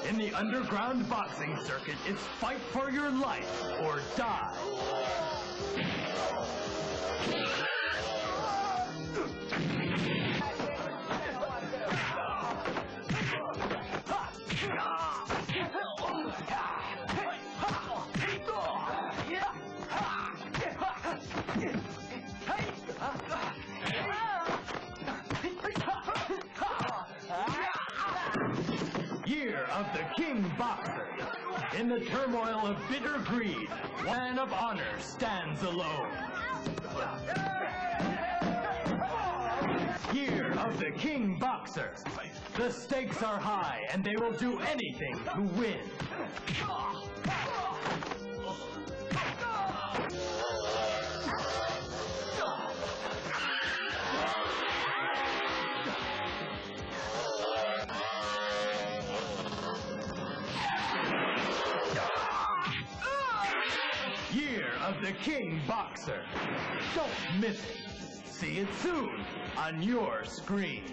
In the underground boxing circuit, it's fight for your life or die. Year of the King Boxer. In the turmoil of bitter greed, one man of honor stands alone. Year of the King Boxer. The stakes are high, and they will do anything to win. Year of the King Boxer. Don't miss it. See it soon on your screen.